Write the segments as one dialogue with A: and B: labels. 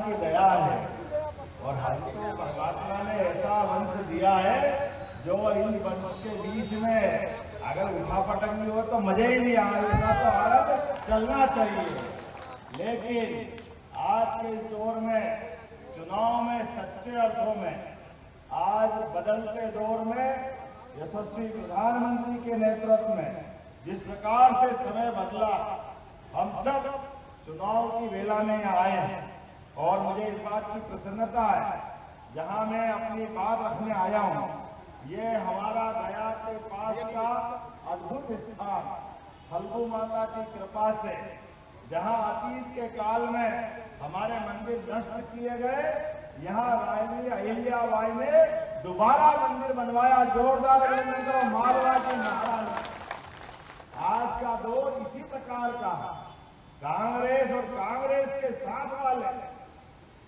A: की दया है और हमको परमात्मा ने ऐसा वंश दिया है जो इन वंश के बीच में अगर उठा पटक हो तो मजा ही नहीं आएगा, तो भारत चलना चाहिए। लेकिन आज के इस दौर में चुनाव में सच्चे अर्थों में आज बदलते दौर में यशस्वी प्रधानमंत्री के नेतृत्व में जिस प्रकार से समय बदला, हम सब चुनाव की वेला में यहाँ आए हैं और मुझे इस बात की प्रसन्नता है, जहां मैं अपनी बात रखने आया हूं, ये हमारा गया के पास का अद्भुत स्थान फल्गु माता की कृपा से, जहां अतीत के काल में हमारे मंदिर नष्ट किए गए, यहाँ रानी अहिल्याबाई ने दोबारा मंदिर बनवाया। जोरदार अभिनंदन करो मालवा की महारानी। आज का दौर इसी प्रकार का है। कांग्रेस और कांग्रेस के साथ वाले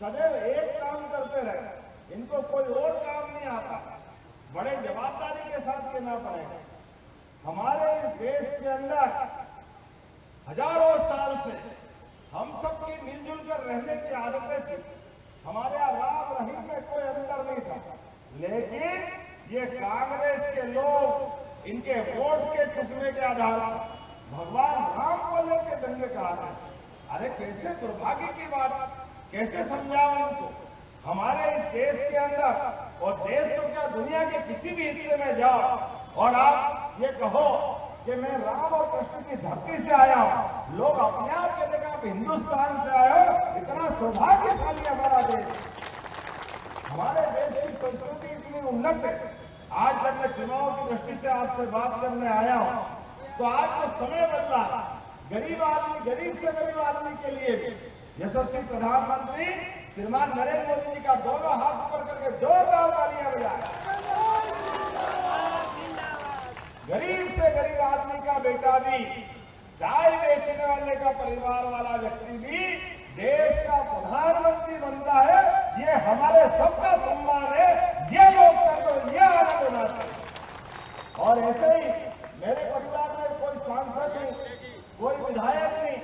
A: सदैव एक काम करते रहे, इनको कोई और काम नहीं आता। बड़े जवाबदारी के साथ कहना पड़ेगा, हमारे देश के अंदर हजारों साल से हम सबकी मिलजुल कर रहने की आदतें थी। हमारे यहाँ राम रहीम में कोई अंतर नहीं था, लेकिन ये कांग्रेस के लोग इनके वोट के चुसने के आधार पर भगवान राम को लेकर दंगे कराते हैं। अरे कैसे दुर्भाग्य की बात, कैसे समझाओ उनको। हमारे इस देश के अंदर, और देश तो क्या दुनिया के किसी भी हिस्से में जाओ और आप ये कहो कि मैं राम और कृष्ण की धरती से आया हूं, लोग अपने आप के देखा आप हिंदुस्तान से आए हो। इतना सौभाग्यशाली हमारा देश, हमारे देश की संस्कृति इतनी उन्नत है। आज जब मैं चुनाव की दृष्टि से आपसे बात करने आया हूं, तो आज तो समय बदला, गरीब आदमी, गरीब से गरीब आदमी के लिए भी यशस्वी प्रधानमंत्री श्रीमान नरेंद्र मोदी जी का दोनों हाथ ऊपर करके जोरदार तालियां बजाएं। गरीब से गरीब आदमी का बेटा भी, चाय बेचने वाले का परिवार वाला व्यक्ति भी देश का प्रधानमंत्री बनता है। ये हमारे सबका सम्मान है, ये लोकतंत्र, ये आनंद होना चाहिए। और ऐसे ही मेरे परिवार में कोई सांसद नहीं, कोई विधायक नहीं,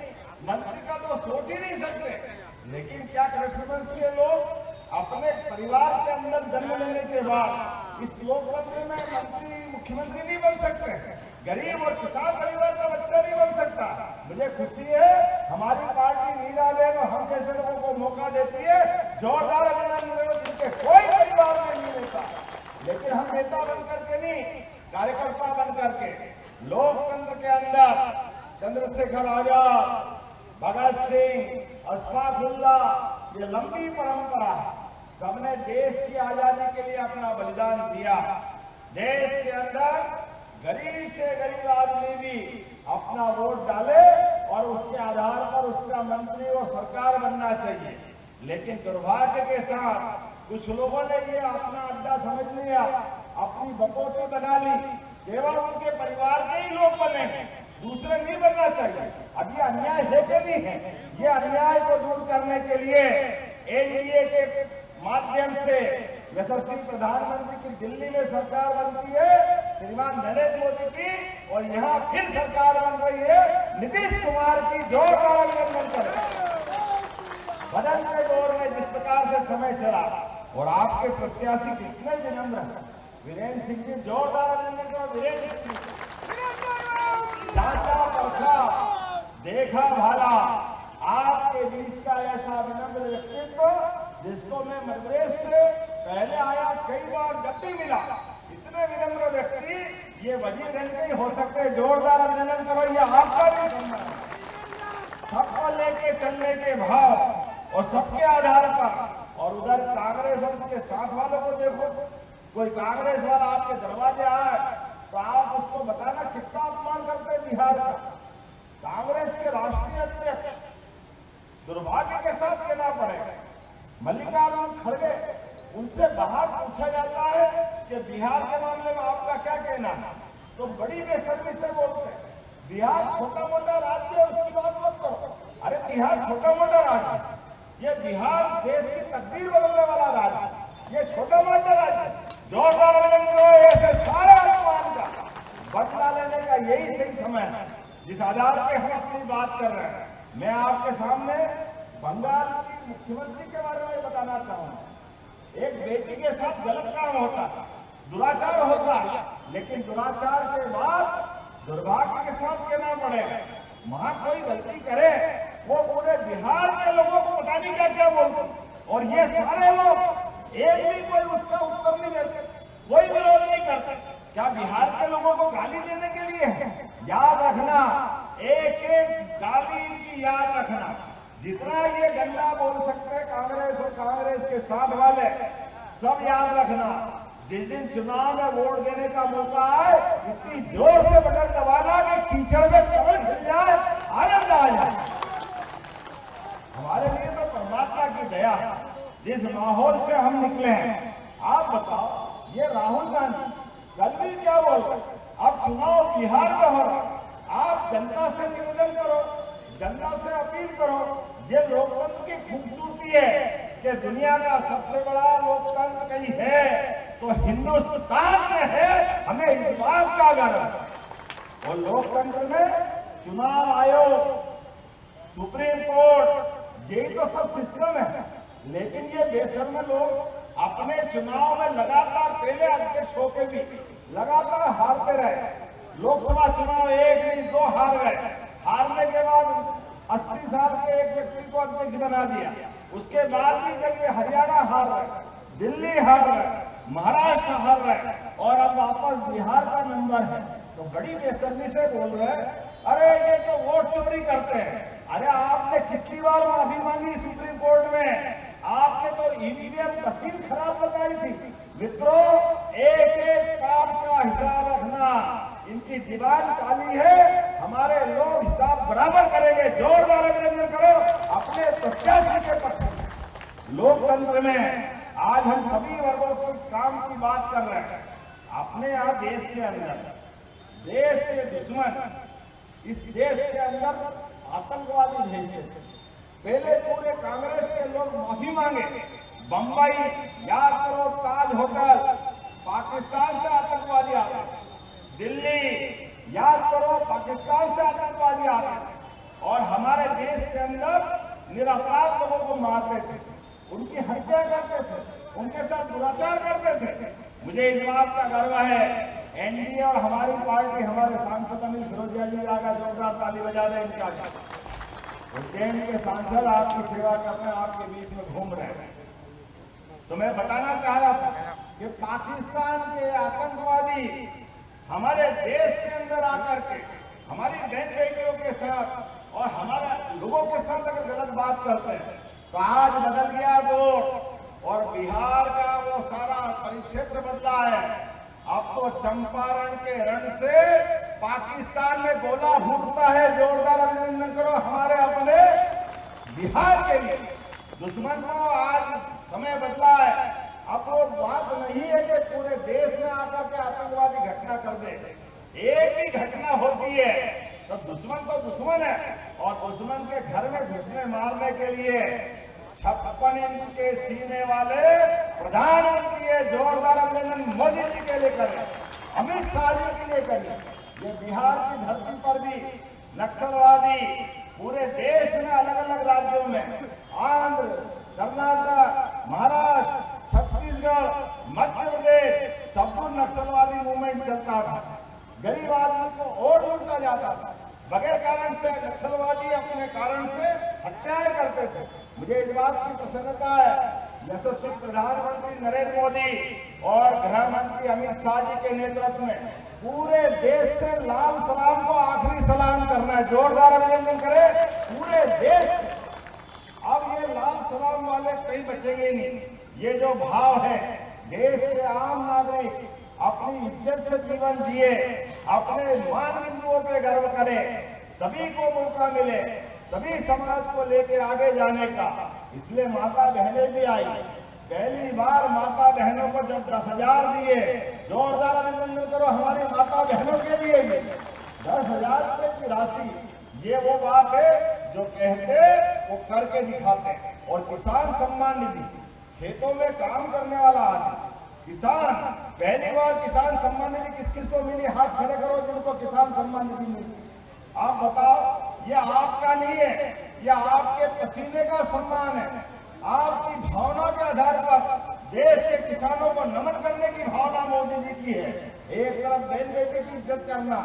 A: मंत्री का तो सोच ही नहीं सकते। लेकिन क्या कृष्णवंश के लोग अपने परिवार के अंदर जन्म लेने के बाद इस लोकतंत्र में मंत्री मुख्यमंत्री नहीं बन सकते? गरीब और किसान परिवार का बच्चा नहीं बन सकता। मुझे खुशी है हमारी पार्टी नीरा बहन और हम जैसे लोगों को मौका देती है। जोरदार अभिनंदन, जिनके कोई परिवार में नहीं होता, लेकिन हम नेता बन करके नहीं, कार्यकर्ता बन करके लोकतंत्र के अंदर चंद्रशेखर आजाद, भगत सिंह, अशफाकुल्ला, ये लंबी परंपरा है। सबने देश की आजादी के लिए अपना बलिदान दिया। देश के अंदर गरीब से गरीब आदमी भी अपना वोट डाले और उसके आधार पर उसका मंत्री और सरकार बनना चाहिए। लेकिन दुर्भाग्य के साथ कुछ लोगों ने ये अपना अड्डा समझ लिया, अपनी बकौती बना ली, केवल उनके परिवार के ही लोग बने, दूसरे नहीं बनना चाहिए। अब ये अन्याय है कि नहीं है? ये अन्याय को दूर करने के लिए एनडीए के माध्यम से यशस्वी प्रधानमंत्री की दिल्ली में सरकार बनती है, श्रीमान नरेंद्र मोदी की, और यहाँ फिर सरकार बन रही है नीतीश कुमार की। जोरदार अभिनंदन करें। बदलते दौर में जिस प्रकार से समय चला और आपके प्रत्याशी कितने विनम्र हैं, वीरेंद्र सिंह जी, जोरदार अभिनंदन करो वीरेंद्र सिंह। जांचा परखा, देखा भाला, आपके बीच का ऐसा विनम्र व्यक्तित्व जिसको मैं मद्रास से पहले आया, कई बार जब भी मिला, इतने विनम्र व्यक्ति ये वजीरगंज के ही हो सकते। जोरदार अभिनंदन करो, ये आपका भी सम्मान। सबको लेके चलने के भाव और सबके आधार पर। और उधर कांग्रेस और उसके साथ वालों को देखो, कोई कांग्रेस वाला आपके दरवाजे आए तो आप उसको बताना कितना अपमान करते हैं बिहार का। कांग्रेस के राष्ट्रीय अध्यक्ष, दुर्भाग्य के साथ कहना पड़ेगा, मल्लिकार्जुन खड़गे, उनसे बाहर पूछा जाता है कि बिहार के मामले में आपका क्या कहना है, तो बड़ी बेशर्मी से बोलते हैं बिहार छोटा मोटा राज्य है, उसकी बात मत करो। अरे बिहार छोटा मोटा राज्य, ये बिहार देश की तकदीर बदलने वाला राज्य, ये छोटा मोटा राज्य। जोरदार अभिनंदन। ऐसे सारे अपमान का बदला लेने का यही सही समय है जिस आधार पे हम अपनी बात कर रहे हैं। मैं आपके सामने बंगाल की मुख्यमंत्री के बारे में बताना चाहूंगा। एक बेटी के साथ गलत काम होता, दुराचार होता, लेकिन दुराचार के बाद दुर्भाग्य के साथ कहना पड़ेगा, वहां कोई गलती करे वो पूरे बिहार के लोगों को पता नहीं क्या क्या बोलते, और ये सारे लोग एक भी कोई उसका उत्तर नहीं देते, कोई विरोध नहीं करते। क्या बिहार के लोगों को गाली देने के लिए है? याद रखना, एक एक गाली की याद रखना। जितना ये गंदा बोल सकते हैं कांग्रेस और कांग्रेस के साथ वाले, सब याद रखना, जिस दिन चुनाव में वोट देने का मौका आए, इतनी जोर से बटन दबाना कि कीचड़ में कमल खिल जाए, आनंद आ जाए। हमारे लिए तो परमात्मा की दया, जिस माहौल से हम निकले हैं। आप बताओ, ये राहुल गांधी कल भी क्या बोल रहे? अब चुनाव बिहार में हो रहा, आप जनता से निवेदन करो, जनता से अपील करो। ये लोकतंत्र की खूबसूरती है कि दुनिया का सबसे बड़ा लोकतंत्र कहीं है तो हिंदुस्तान में है। हमें इस बात का गर्व है। और लोकतंत्र में चुनाव आयोग, सुप्रीम कोर्ट, यही तो सब सिस्टम है। लेकिन ये बेशर्म लोग अपने चुनाव में लगातार, पहले अध्यक्ष होकर भी लगातार हारते रहे। लोकसभा चुनाव 1 नहीं 2 हार गए। हारने के बाद 80 साल के एक व्यक्ति को अध्यक्ष बना दिया। उसके बाद भी जब ये हरियाणा हार रहे, दिल्ली हार रहे, महाराष्ट्र हार रहे, और अब वापस बिहार का नंबर है, तो बड़ी बेशर्मी से बोल रहे हैं, अरे ये तो वोट चोरी करते हैं। अरे आपने कितनी बार माफी मांगी सुप्रीम कोर्ट में? आपने तो ईवीएम मशीन खराब लगाई थी। मित्रों, एक एक काम का हिसाब रखना। इनकी जीवान काली है, हमारे लोग हिसाब बराबर करेंगे। जोरदार अभिनंदन करो अपने प्रत्याशी के पक्ष में। लोकतंत्र में आज हम सभी वर्गों के काम की बात कर रहे हैं। अपने यहाँ देश के अंदर, देश के दुश्मन इस देश के अंदर आतंकवादी भेजते थे। पहले पूरे कांग्रेस के लोग माफी मांगे। बंबई, याद करो, ताज होटल, पाकिस्तान से आतंकवादी आते थे। दिल्ली, याद करो, पाकिस्तान से आतंकवादी आते थे और हमारे देश के अंदर निरपराध लोगों को मारते थे, उनकी हत्या करते थे, उनके साथ दुराचार करते थे। मुझे इस बात का गर्व है, एनडीए और हमारी पार्टी, हमारे सांसद अनिल फिरोजिया जी आगा जोरदार ताली बजा रहे हैं। इनका उज्जैन के सांसद आपकी सेवा करने आपके बीच में घूम रहे हैं। तो मैं बताना चाह रहा था कि पाकिस्तान के आतंकवादी हमारे देश के अंदर आकर के हमारी बहन बेटियों के साथ और हमारे लोगों के साथ अगर गलत बात करते हैं, तो आज बदल गया दौर और बिहार का वो सारा परिक्षेत्र बदला है। अब तो चंपारण के रण से पाकिस्तान में गोला फूटता है। जोरदार अभिनंदन करो हमारे अपने बिहार के लिए। दुश्मन को आज समय बदला है। अब वो बात नहीं है कि पूरे देश में आकर के आतंकवादी घटना कर दे। एक ही घटना होती है तो दुश्मन तो दुश्मन है, और दुश्मन के घर में घुसने मारने के लिए 56 इंच के सीने वाले प्रधानमंत्री है। जोरदार अभिनंदन मोदी जी के लिए करें, अमित शाह जी के लिए करें। ये बिहार की धरती पर भी नक्सलवादी पूरे देश में अलग अलग राज्यों में, आंध्र, कर्नाटक, महाराष्ट्र, छत्तीसगढ़, मध्य प्रदेश, सब नक्सलवादी मूवमेंट चलता था। गरीब आदमी को और लूटा जाता था। बगैर कारण से नक्सलवादी अपने कारण से हत्याएं करते थे। मुझे इस बात की प्रसन्नता है, यशस्वी प्रधानमंत्री नरेंद्र मोदी और गृह मंत्री अमित शाह जी के नेतृत्व में पूरे देश से लाल सलाम को आखिरी सलाम करना है। जोरदार अभिनंदन करें पूरे देश से। अब ये लाल सलाम वाले कहीं बचेंगे नहीं। ये जो भाव है, देश के आम नागरिक अपनी इज्जत से जीवन जिए, अपने मान बिंदुओं पे गर्व करे, सभी को मौका मिले, सभी समाज को लेके आगे जाने का। इसलिए माता बहनें भी आई। पहली बार माता बहनों को जब 10,000 दिए, जोरदार अभिनंदन करो हमारी माता बहनों के लिए भी 10,000 रुपए की राशि। ये वो बात है जो कहते वो करके दिखाते। और किसान सम्मान निधि, खेतों में काम करने वाला आदमी किसान, पहली बार किसान सम्मान निधि किस किस को मिली? हाथ खड़े करो जिनको किसान सम्मान निधि मिली। आप बताओ, ये आपका नहीं है, ये आपके पसीने का सम्मान है। आधार पर देश के किसानों को नमन करने की भावना मोदी जी की है। एक तरफ बहन बेटे की इज्जत करना,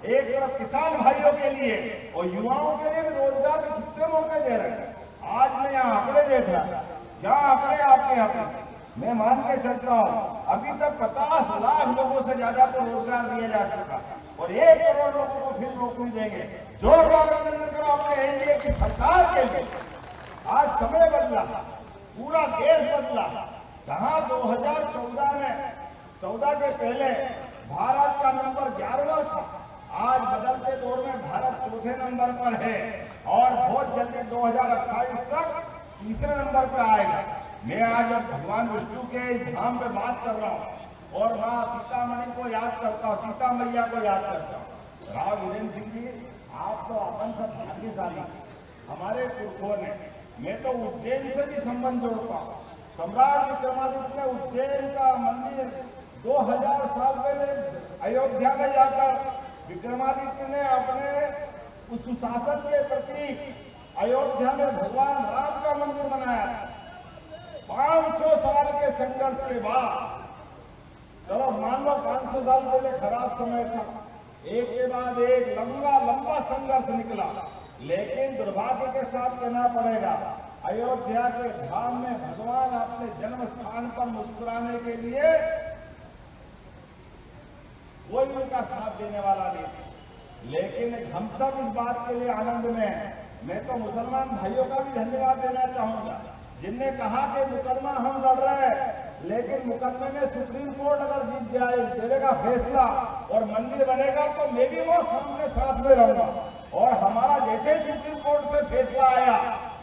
A: एक तरफ किसान भाइयों के लिए और युवाओं के लिए भी रोजगार के कितने मौके दे रहे हैं। आज मैं यहाँ आंकड़े देख रहा, यहाँ आंकड़े आपके यहाँ पे मैं मान के चलता हूँ, अभी तक 50 लाख लोगों से ज्यादा को रोजगार दिया जा चुका और 1 करोड़ लोगों को फिर नौकरी देंगे। जोरदार अभिनंदन करो अपने एनडीए की सरकार के लिए। आज समय बदला, पूरा देश बदला। कहाँ 2014 में 14 के पहले भारत का नंबर 11वां था, आज बदलते दौर में भारत चौथे नंबर पर है और बहुत जल्दी 2028 तक तीसरे नंबर पर आएगा। मैं आज भगवान विष्णु के धाम पे बात कर रहा हूँ और माँ सीतामढ़ी को याद करता हूँ, सीता मैया को याद करता हूँ। राव वीरेंद्र सिंह जी, आप तो अपन सब भाग्यशाली, हमारे पुरखों ने, मैं तो उज्जैन से भी संबंध जोड़ता हूँ। सम्राट विक्रमादित्य ने उज्जैन का मंदिर 2000 साल पहले अयोध्या में जाकर विक्रमादित्य ने अपने उस सुशासन के प्रतीक अयोध्या में भगवान राम का मंदिर बनाया। 500 साल के संघर्ष के बाद, चलो मान लो 500 साल पहले खराब समय था, एक के बाद एक लंबा संघर्ष निकला, लेकिन दुर्भाग्य के साथ कहना पड़ेगा अयोध्या के धाम में भगवान अपने जन्म स्थान पर मुस्कुराने के लिए कोई उनका साथ देने वाला नहीं। लेकिन हम सब इस बात के लिए आनंद में हैं। मैं तो मुसलमान भाइयों का भी धन्यवाद देना चाहूंगा जिनने कहा कि मुकदमा हम लड़ रहे हैं, लेकिन मुकदमे में सुप्रीम कोर्ट अगर जीत जाए, देगा फैसला और मंदिर बनेगा तो मैं भी वो सामने साथ में रहूंगा। और हमारा जैसे सुप्रीम कोर्ट से फैसला आया,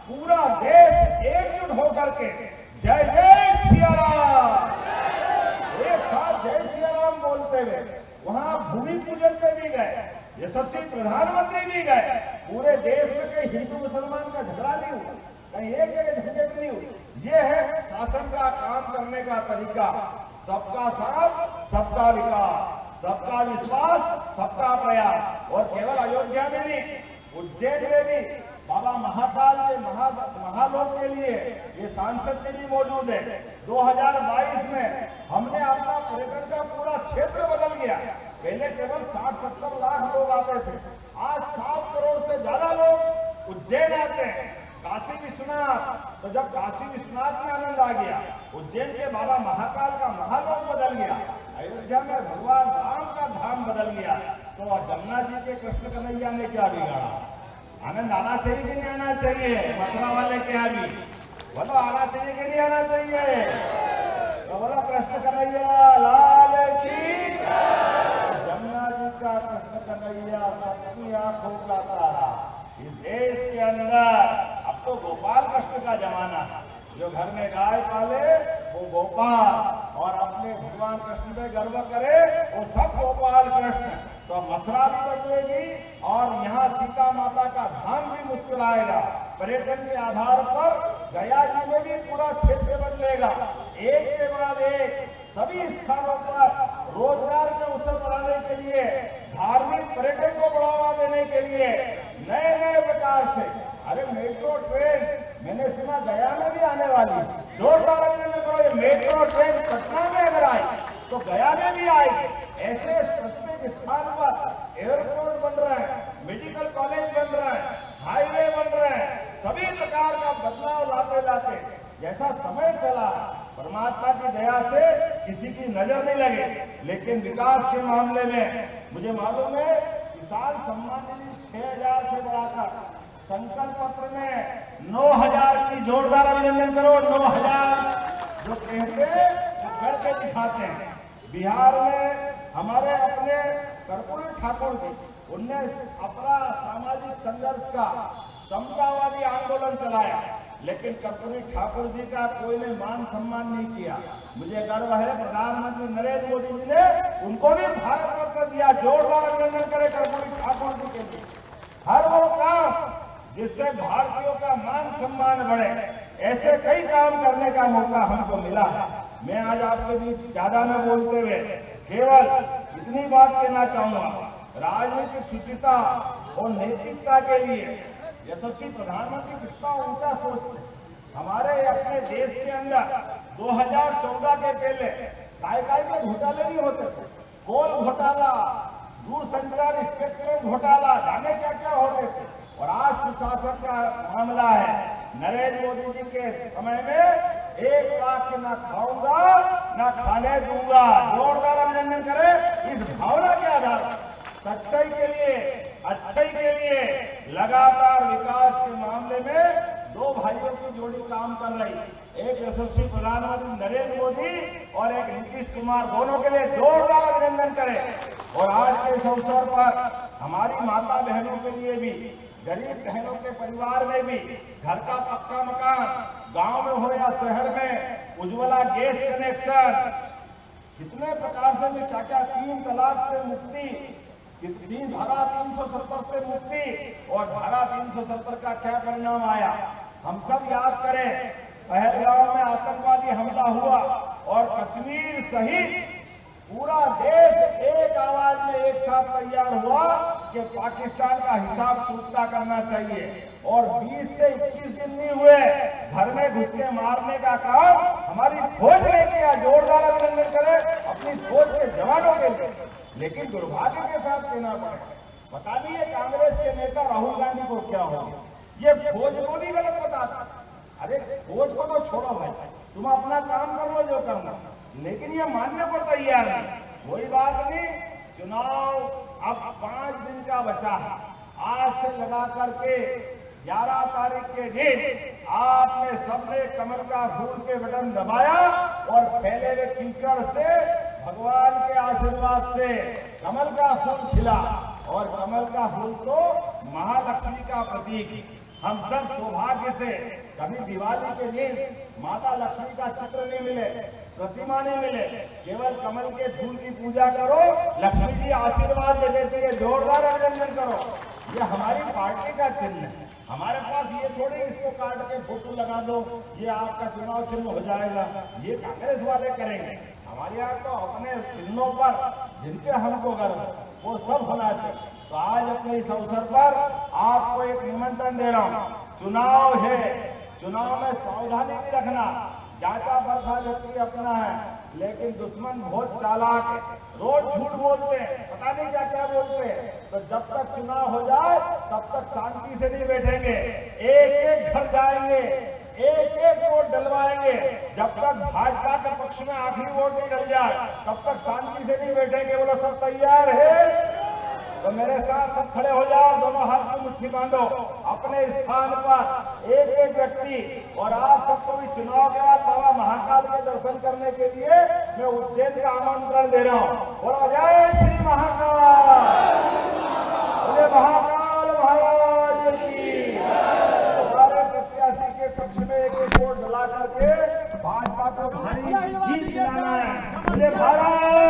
A: पूरा देश एकजुट होकर के जय जय सिया राम, एक साथ जय सिया राम बोलते हुए वहां भूमि पूजन पे भी गए, यशस्वी प्रधानमंत्री भी गए। पूरे देश में कहीं हिंदू मुसलमान का झगड़ा नहीं हुआ, कहीं एक जगह झंझट नहीं हुई। ये है शासन का काम करने का तरीका, सबका साथ सबका विकास, सबका विश्वास सबका प्रयास। और केवल अयोध्या में नहीं, उज्जैन में भी बाबा महाकाल के महालोक के लिए ये सांसद जी भी मौजूद है। 2022 में हमने अपना पर्यटन का पूरा क्षेत्र बदल गया। पहले केवल 60-70 लाख लोग आते थे, आज 7 करोड़ से ज्यादा लोग उज्जैन आते हैं। काशी विश्वनाथ, तो जब काशी विश्वनाथ में आनंद आ गया, उज्जैन के बाबा महाकाल का महालोक बदल गया, अयोध्या में भगवान राम का धाम बदल गया, तो जमुना जी के कृष्ण कन्हैया ने क्या बिगाड़ा? आनंद आना चाहिए कि नहीं आना चाहिए? मथुरा वाले के यहाँ भी बोलो आना चाहिए कि नहीं आना चाहिए? तो बोलो कृष्ण कन्हैया लाल की, जमुना जी का कृष्ण कन्हैया सबकी आंखों का तारा। इस देश के अंदर अब तो गोपाल कृष्ण का जमाना है, जो घर में गाय पाले वो गोपाल और अपने भगवान कृष्ण पे गर्व करे वो सब गोपाल कृष्ण। तो मथुरा भी बदलेगी और यहाँ सीता माता का धाम भी मुस्कुराएगा। पर्यटन के आधार पर गया जी में भी पूरा क्षेत्र बदलेगा। एक के बाद एक सभी स्थानों पर रोजगार के अवसर बढ़ाने के लिए, धार्मिक पर्यटन को बढ़ावा देने के लिए नए नए प्रकार से, अरे मेट्रो ट्रेन मैंने सुना गया में भी आने वाली, जोरदार अभिनंदन करो। ये मेट्रो ट्रेन पटना में अगर आई तो गया में भी आएगी। ऐसे प्रत्येक स्थान पर एयरपोर्ट बन रहा है, मेडिकल कॉलेज बन रहा है, हाईवे बन रहे हैं। सभी प्रकार का बदलाव लाते लाते जैसा समय चला, परमात्मा की दया से किसी की नजर नहीं लगे, लेकिन विकास के मामले में मुझे मालूम है किसान सम्मान निधि 6000 से बढ़ाकर संकल्प पत्र में 9000 की जोरदार अभिनंदन करो। 9000 जो कहते वो करके दिखाते हैं। बिहार में हमारे अपने कर्पूरी ठाकुर जी, उनने अपना सामाजिक संघर्ष का समतावादी आंदोलन चलाया, लेकिन कर्पूरी ठाकुर जी का कोई ने मान सम्मान नहीं किया। मुझे गर्व है प्रधानमंत्री नरेंद्र मोदी जी ने उनको भी भारत रत्न दिया। जोरदार अभिनंदन करें कर्पूरी ठाकुर जी के लिए। हर वो काम जिससे भारतीयों का मान सम्मान बढ़े, ऐसे कई काम करने का मौका हमको मिला है। मैं आज आपके बीच ज्यादा न बोलते हुए केवल इतनी बात कहना चाहूंगा, राजनीतिक शुचिता और नैतिकता के लिए यशस्वी प्रधानमंत्री कितना ऊंचा सोचते। हमारे अपने देश के अंदर 2014 के पहले काय के घोटाले नहीं होते थे। कोल घोटाला, दूरसंचार स्पेक्ट्रम घोटाला, जाने क्या क्या होते थे। और आज सुशासन का मामला है। नरेंद्र मोदी जी के समय में 1 लाख ना खाऊंगा ना खाने दूंगा। जोरदार अभिनंदन करें इस भावना के आधार पर। सच्चाई के लिए, अच्छाई के लिए लगातार विकास के मामले में दो भाइयों की जोड़ी काम कर रही। एक यशस्वी प्रधानमंत्री नरेंद्र मोदी और एक नीतीश कुमार, दोनों के लिए जोरदार अभिनंदन करें। और आज के इस अवसर पर हमारी माता बहनों के लिए भी, गरीब बहनों के परिवार में भी घर का पक्का मकान, गांव में हो या शहर में, उज्ज्वला गैस कनेक्शन, कितने प्रकार से भी क्या क्या, 3 तलाक से मुक्ति, धारा 370 से मुक्ति, और धारा 370 का क्या परिणाम आया हम सब याद करें। पहलगाम में आतंकवादी हमला हुआ और कश्मीर सहित पूरा देश एक आवाज में एक साथ तैयार हुआ कि पाकिस्तान का हिसाब चुकता करना चाहिए। और 20 से 21 दिन नहीं हुए, घर में घुस के मारने का काम हमारी फौज ने किया। जोरदार अभिनंदन करें अपनी फौज के जवानों के लिए। लेकिन दुर्भाग्य के साथ कहना पड़े, पता नहीं है कांग्रेस के नेता राहुल गांधी को क्या हो गया, ये फौज को भी गलत बताता। अरे फौज को तो छोड़ो भाई, तुम अपना काम कर लो जो करना, लेकिन ये मानने को तैयार नहीं। कोई बात नहीं, चुनाव अब 5 दिन का बचा है। आज से लगा करके 11 तारीख के दिन आपने सबने कमल का फूल पे बटन दबाया और फैले हुए कीचड़ से भगवान के आशीर्वाद से कमल का फूल खिला। और कमल का फूल तो महालक्ष्मी का प्रतीक। हम सब सौभाग्य से कभी दिवाली के दिन माता लक्ष्मी का चित्र नहीं मिले, प्रतिमा नहीं मिले, केवल कमल के फूल की पूजा करो, लक्ष्मी जी आशीर्वाद दे देती है। जोरदार अभिनंदन करो। ये हमारी पार्टी का चिन्ह है। हमारे पास ये थोड़ी इसको काट के फोटो लगा दो, ये आपका चुनाव चिन्ह हो जाएगा, ये कांग्रेस वाले करेंगे। हमारे यहाँ तो अपने चिन्हों पर जिनके हमको गर्व है वो सब होना चाहिए। तो आज अपने इस अवसर पर आपको एक निमंत्रण दे रहा हूँ। चुनाव है, चुनाव में सावधानी भी रखना। जांचा परखा व्यक्ति अपना है, लेकिन दुश्मन बहुत चालाक है, रोज झूठ बोलते हैं, पता नहीं क्या क्या बोलते हैं। तो जब तक चुनाव हो जाए तब तक शांति से नहीं बैठेंगे, एक एक घर जाएंगे, एक एक वोट डलवाएंगे। जब तक भाजपा के पक्ष में आखिरी वोट नहीं डल जाए तब तक शांति से नहीं बैठेंगे। बोलो सब तैयार है? तो मेरे साथ सब खड़े हो जाओ, दोनों हाथ में मुट्ठी बांधो अपने स्थान पर, एक एक व्यक्ति। और आप सबको भी चुनाव के बाद बाबा महाकाल के दर्शन करने के लिए मैं उज्जैन का आमंत्रण दे रहा हूँ। बोलो जय श्री महाकाल, बोले महाकाल महाराज की। हमारे प्रत्याशी के पक्ष में एक एक वोट डला करके भाजपा को भारी जीत दिलाना है। बोले भारत